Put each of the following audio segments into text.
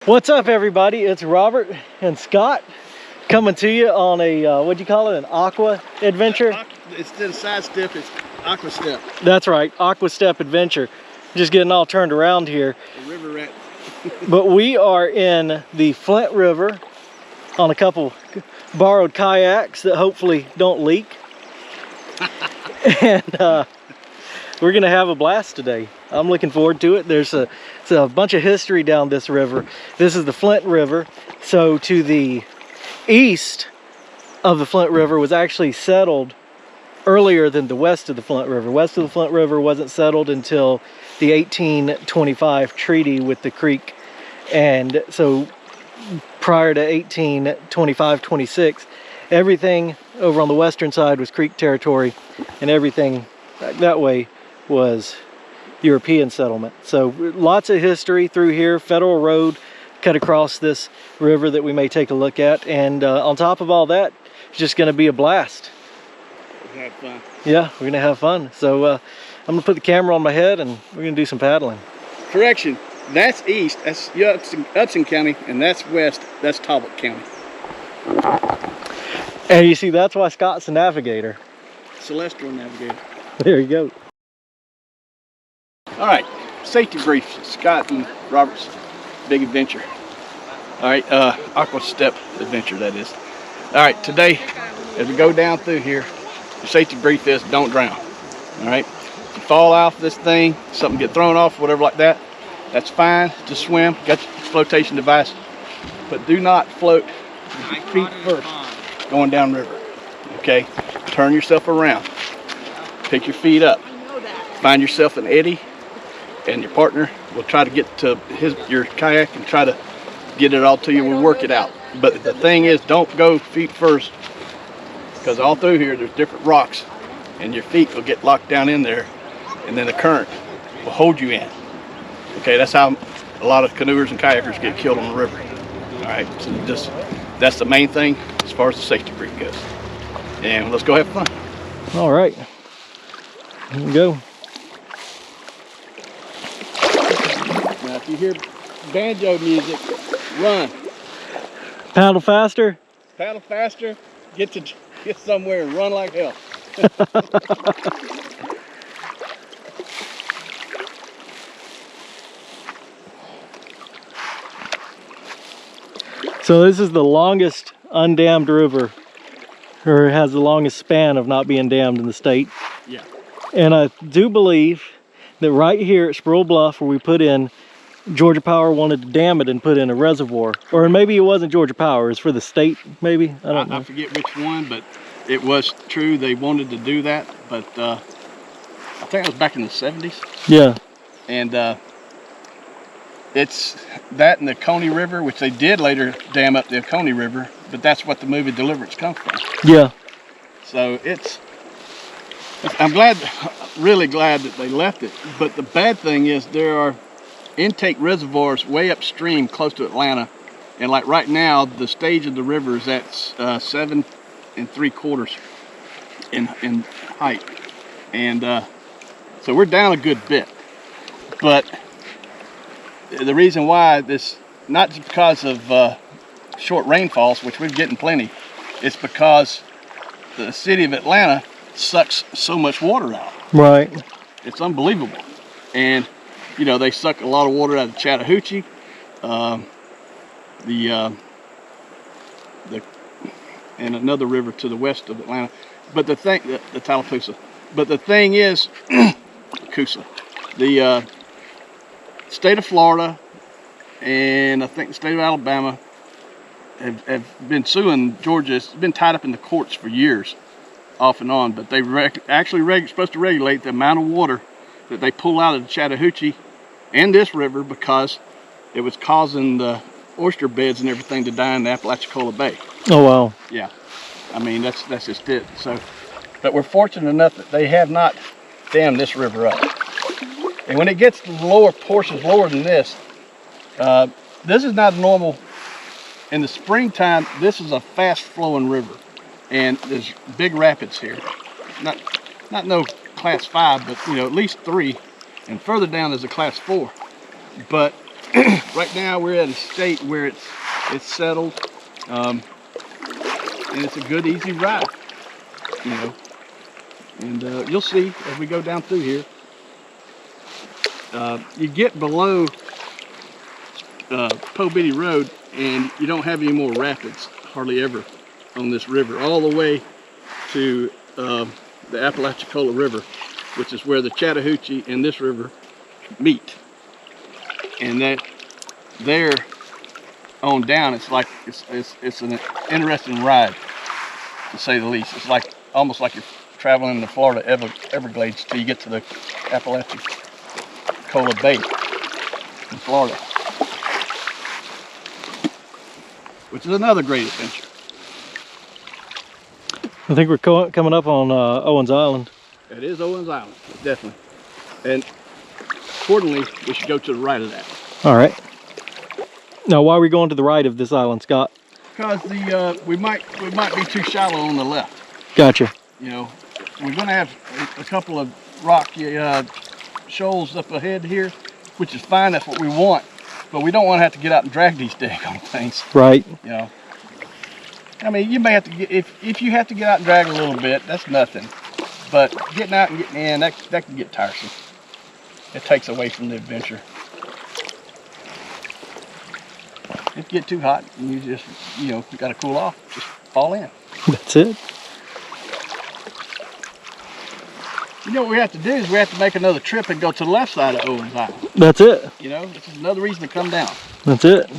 What's up, everybody? It's Robert and Scott coming to you on a what'd you call it, an aqua adventure? Instead of side step, it's aqua step. That's right, aqua step adventure. Just getting all turned around here. The river rat. But we are in the Flint River on a couple borrowed kayaks that hopefully don't leak. And we're gonna have a blast today. I'm looking forward to it. There's a bunch of history down this river. This is the Flint River. So to the east of the Flint River was actually settled earlier than the west of the Flint River. West of the Flint River wasn't settled until the 1825 treaty with the Creek. And so prior to 1825-26, everything over on the western side was Creek territory, and everything back that way was European settlement. So lots of history through here. Federal road cut across this river that we may take a look at, and on top of all that, it's just going to be a blast. We'll have fun. Yeah, we're gonna have fun. So I'm gonna put the camera on my head and we're gonna do some paddling. Correction, that's east, that's Upson County, and that's west, that's Talbot County. And you see, that's why Scott's a navigator. Celestial navigator. There you go. All right, safety brief, Scott and Robert's big adventure. All right, aqua step adventure, that is. All right, today, as we go down through here, the safety brief is don't drown. All right, if you fall off this thing, something get thrown off, whatever like that, that's fine. Just swim, got your flotation device, but do not float with your feet first going down river. Okay, turn yourself around, pick your feet up, find yourself an eddy, and your partner will try to get to your kayak and try to get it all to you. We'll work it out. But the thing is, don't go feet first, because all through here there's different rocks, and your feet will get locked down in there, and then the current will hold you in. Okay, that's how a lot of canoers and kayakers get killed on the river. All right, so that's the main thing as far as the safety brief goes. And let's go have fun. All right, here we go. Now, if you hear banjo music, run. Paddle faster. Paddle faster. Get somewhere and run like hell. So this is the longest undammed river, or it has the longest span of not being dammed in the state. Yeah. And I do believe that right here at Sprewell Bluff, where we put in, Georgia Power wanted to dam it and put in a reservoir. Or maybe it wasn't Georgia Power, it's for the state, maybe? I don't know. I forget which one, but it was true they wanted to do that. But I think it was back in the 70s. Yeah. And it's that and the Coney River, which they did later dam up the Coney River, but that's what the movie Deliverance comes from. Yeah. So I'm really glad that they left it. But the bad thing is there are intake reservoirs way upstream close to Atlanta, and like right now the stage of the river is at 7 3/4 in height, and so we're down a good bit. But the reason why this, not just because of short rainfalls, which we're getting plenty, it's because the city of Atlanta sucks so much water out. Right. It's unbelievable. And you know, they suck a lot of water out of Chattahoochee, and another river to the west of Atlanta. But the thing, the Tallapoosa. But the thing is, Coosa, the state of Florida and I think the state of Alabama have been suing Georgia. It's been tied up in the courts for years, off and on. But they actually supposed to regulate the amount of water that they pull out of the Chattahoochee and this river, because it was causing the oyster beds and everything to die in the Apalachicola Bay. Oh, wow. Yeah, I mean, that's just it. So, but we're fortunate enough that they have not dammed this river up. And when it gets to the lower portions, lower than this is not normal. In the springtime, this is a fast flowing river, and there's big rapids here. Not no class 5, but you know, at least 3. And further down is a class 4. But right now we're at a state where it's settled, and it's a good, easy ride, you know. And you'll see as we go down through here. You get below Po Biddy Road, and you don't have any more rapids hardly ever on this river, all the way to the Apalachicola River, which is where the Chattahoochee and this river meet. And that there on down, it's like it's an interesting ride, to say the least. It's like almost like you're traveling in the Florida Everglades till you get to the Apalachicola Bay in Florida, which is another great adventure. I think we're coming up on Owens Island. It is Owens Island, definitely. And accordingly, we should go to the right of that. All right. Now, why are we going to the right of this island, Scott? Because we might be too shallow on the left. Gotcha. You know, we're going to have a couple of rocky shoals up ahead here, which is fine. That's what we want. But we don't want to have to get out and drag these daggone things. Right. You know. I mean, you may have to get, if you have to get out and drag a little bit, that's nothing. But getting out and getting in, that can get tiresome. It takes away from the adventure. If you get too hot, and you just, you know, you got to cool off, just fall in. That's it. You know what we have to do is we have to make another trip and go to the left side of Owens Island. That's it. You know, this is another reason to come down. That's it.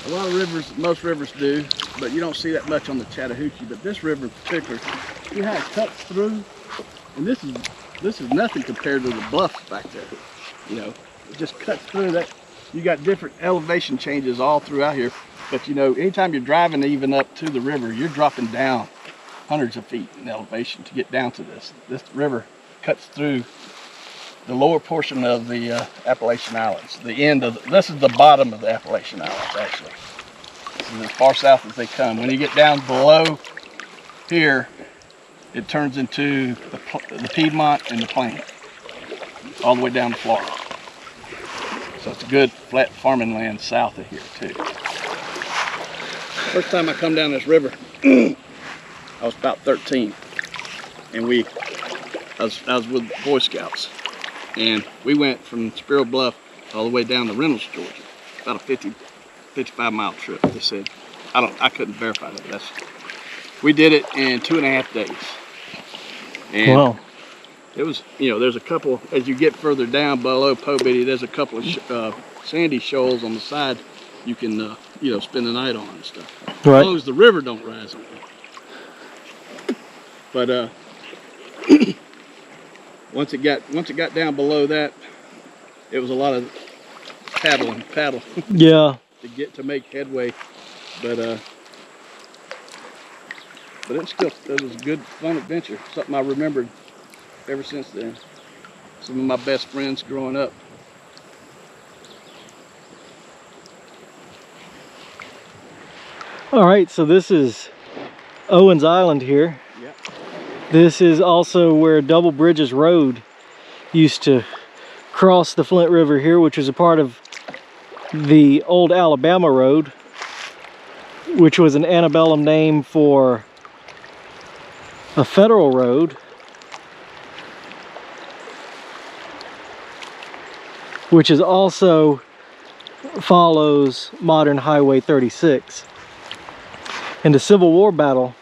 A lot of rivers, most rivers do, but you don't see that much on the Chattahoochee. But this river in particular, see how it cuts through, and this is nothing compared to the bluffs back there. You know, it just cuts through that. You got different elevation changes all throughout here, but you know, anytime you're driving even up to the river, you're dropping down hundreds of feet in elevation to get down to this. This river cuts through the lower portion of the Appalachian Islands. The end of this is the bottom of the Appalachian Islands, actually. This is as far south as they come. When you get down below here, it turns into the Piedmont and the Plain, all the way down to Florida. So it's a good flat farming land south of here too. First time I come down this river, I was about 13, and I was with Boy Scouts. And we went from Sprewell Bluff all the way down to Reynolds, Georgia. About a 55-mile trip, they said. I couldn't verify that. We did it in 2.5 days. And wow. It was, you know, there's a couple, as you get further down below Po Biddy, there's a couple of sandy shoals on the side you can, you know, spend the night on and stuff. Right. As long as the river don't rise on it. But once it got down below that, it was a lot of paddle. Yeah. to make headway, but it was a good, fun adventure. Something I remembered ever since then. Some of my best friends growing up. All right, so this is Owens Island here. Yeah. This is also where Double Bridges Road used to cross the Flint River here, which is a part of the old Alabama Road, which was an antebellum name for a federal road, which is also follows modern Highway 36. And the Civil War battle,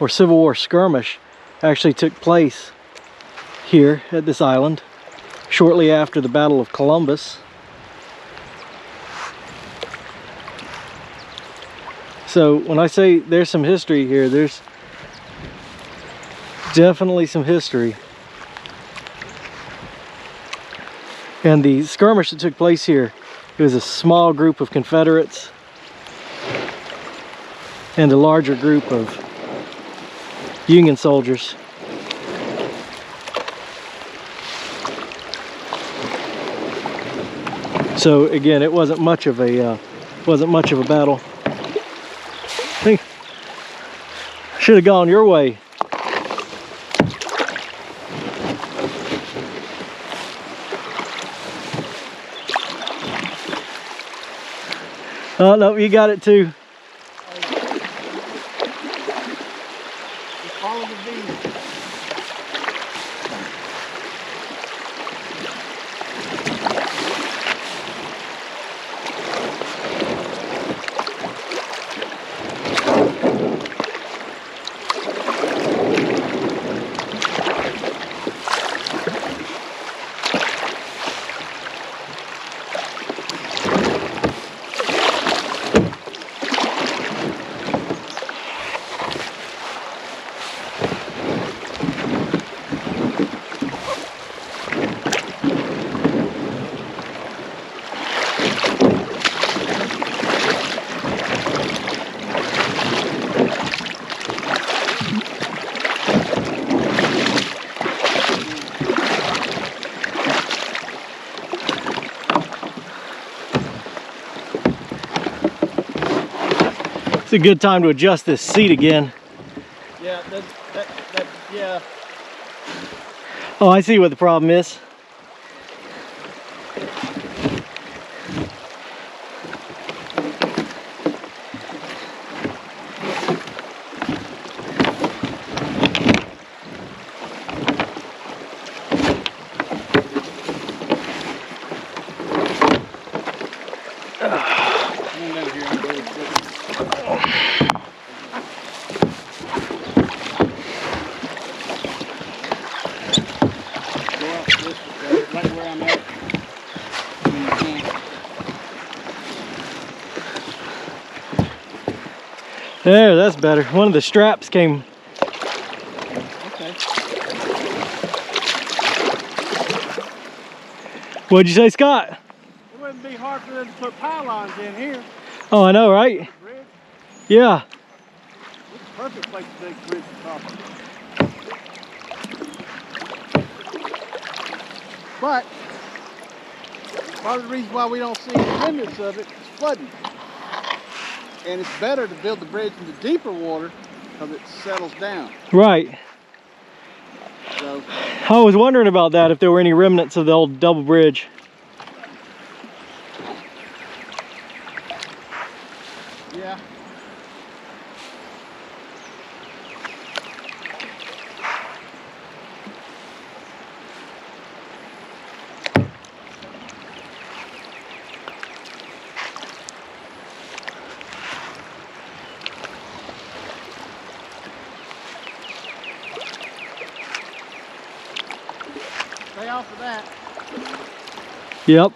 or Civil War skirmish, actually took place here at this island shortly after the Battle of Columbus. So when I say there's some history here, there's definitely some history. And the skirmish that took place here, it was a small group of Confederates and a larger group of Union soldiers. So again, it wasn't much of a battle. think should have gone your way. Oh no, you got it too. Just follow the beam. It's a good time to adjust this seat again. Yeah, yeah. Oh, I see what the problem is. There, that's better. One of the straps came. Okay. What'd you say, Scott? It wouldn't be hard for them to put pylons in here. Oh, I know, right? Bridge. Yeah. It's a perfect place to dig bridge top. But part of the reason why we don't see the remnants of it is flooding. And it's better to build the bridge into deeper water because it settles down. Right. So I was wondering about that, if there were any remnants of the old double bridge. yeah. Stay off of that. Yep.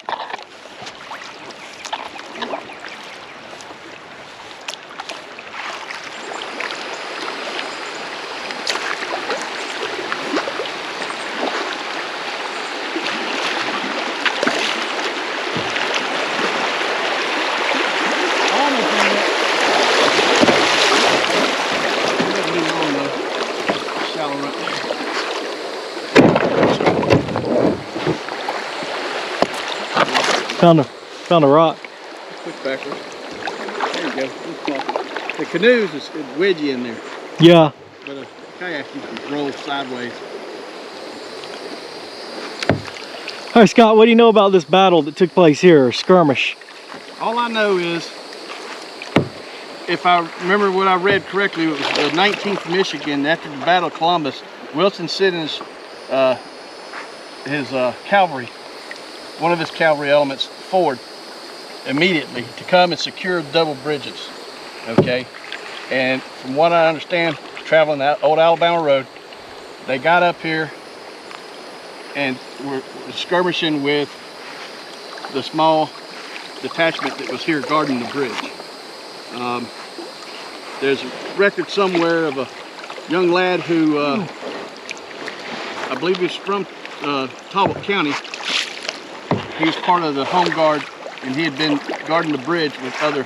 Found a rock. Push backwards. There you go. The canoes is wedgy in there, Yeah. but a kayak you can roll sideways. All right, Scott, what do you know about this battle that took place here, or skirmish? All I know is, if I remember what I read correctly, it was the 19th Michigan. After the Battle of Columbus, Wilson sent his cavalry, one of his cavalry elements, forward immediately to come and secure double bridges. Okay, and from what I understand, traveling that old Alabama road, they got up here and were skirmishing with the small detachment that was here guarding the bridge. There's a record somewhere of a young lad who I believe he was from Talbot County. He was part of the home guard, and he had been guarding the bridge with other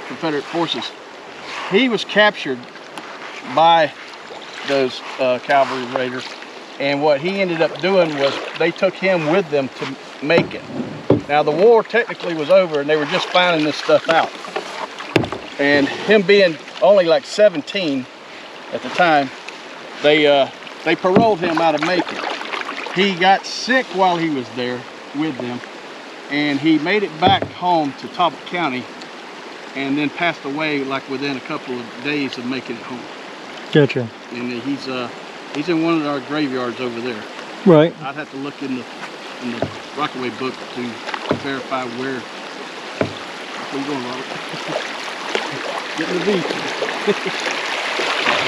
Confederate forces. He was captured by those cavalry raiders, and what he ended up doing was they took him with them to Macon. Now the war technically was over, and they were just finding this stuff out. And him being only like 17 at the time, they paroled him out of Macon. He got sick while he was there with them, and he made it back home to Talbot County, and then passed away like within a couple of days of making it home. Gotcha. And he's in one of our graveyards over there. Right. I'd have to look in the Rockaway book to verify where. Where you going, Robert? Getting the beef.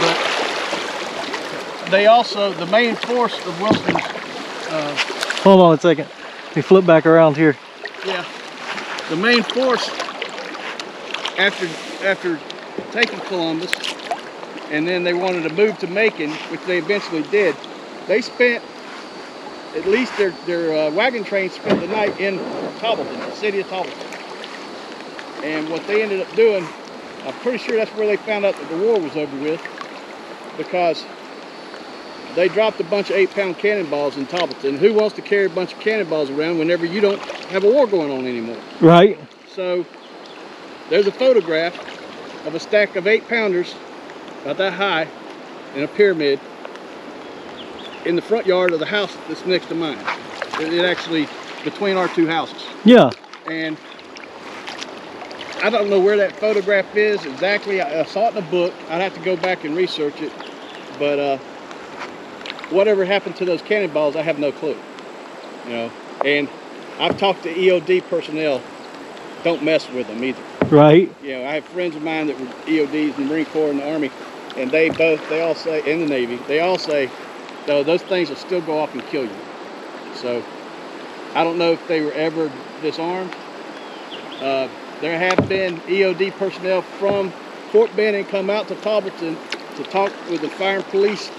But they also, the main force of Wilson's. Hold on a second. Let me flip back around here. Yeah. The main force after taking Columbus, and then they wanted to move to Macon, which they eventually did. They spent, at least their wagon train spent the night in Tobbleton, the city of Tobbleton. And what they ended up doing, I'm pretty sure that's where they found out that the war was over with, because they dropped a bunch of 8-pound cannonballs in Tobbleton. Who wants to carry a bunch of cannonballs around whenever you don't have a war going on anymore? Right. So there's a photograph of a stack of 8-pounders, about that high, in a pyramid, in the front yard of the house that's next to mine. It actually, between our two houses. Yeah. And I don't know where that photograph is exactly. I saw it in a book. I'd have to go back and research it. But whatever happened to those cannonballs, I have no clue. You know, and I've talked to EOD personnel. Don't mess with them either. Right. You know, I have friends of mine that were EODs in the Marine Corps and the Army, and they all say, in the Navy, they all say, no, those things will still go off and kill you. So I don't know if they were ever disarmed. There have been EOD personnel from Fort Benning come out to Tobbleton to talk with the fire and police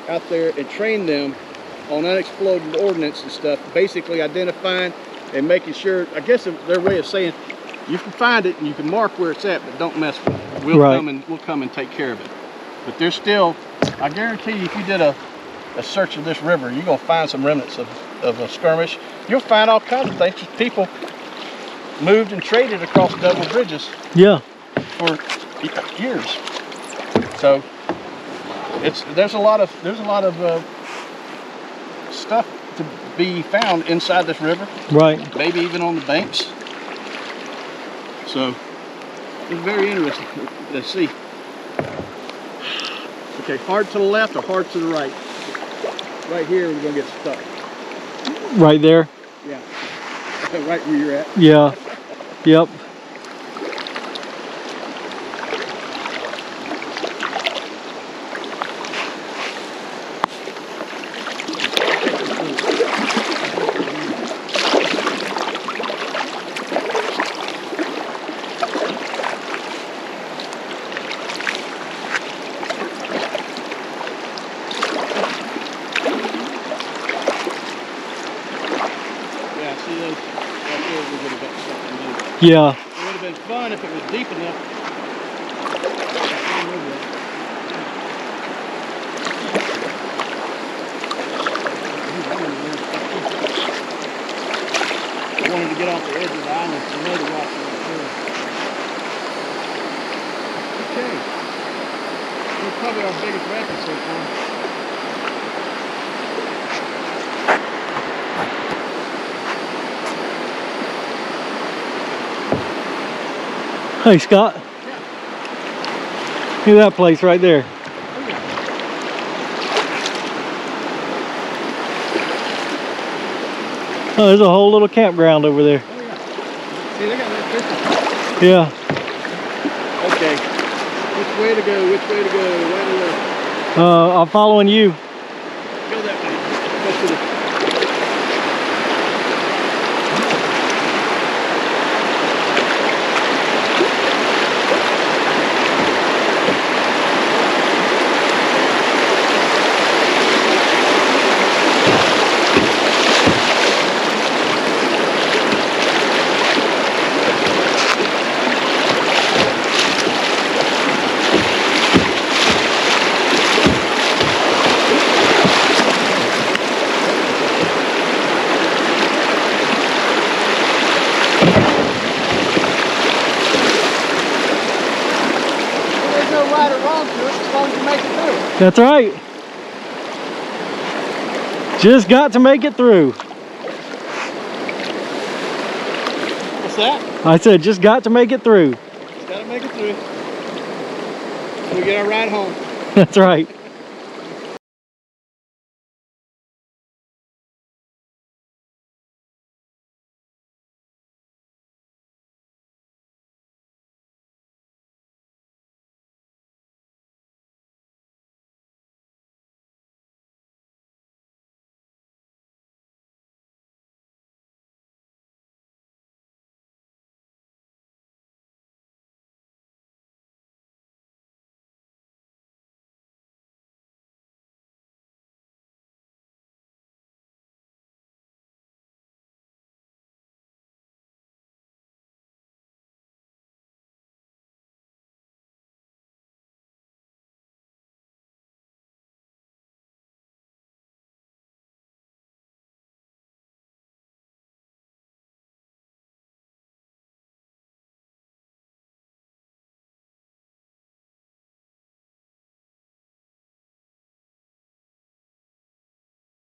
out there and train them on unexploded ordnance and stuff, basically identifying and making sure, I guess their way of saying, you can find it and you can mark where it's at, but don't mess with it. We'll come and take care of it. But there's still, I guarantee you, if you did a search of this river, you're gonna find some remnants of a skirmish. You'll find all kinds of things. Just people moved and traded across double bridges. Yeah. For years. So there's a lot of stuff to be found inside this river. Right. Maybe even on the banks. So it's very interesting to see. Okay, hard to the left or hard to the right? Right here we're gonna get stuck. Right there? Yeah. Right where you're at. Yeah. Yep. Yeah. It would have been fun if it was deep enough. I wanted to get off the edge of the island so another rock right there. Okay. This is probably our biggest rapid so far. Hey Scott, yeah. Look at that place right there. Oh, yeah. Oh, there's a whole little campground over there. Oh yeah. See, they got that fishing. Yeah. Okay. Which way to go? Which way to go? Right or left? I'm following you. Go that way. Go to the on to it as long as you make it through. That's right. Just got to make it through. What's that? I said, just got to make it through. Just gotta make it through. So we get our ride home. That's right.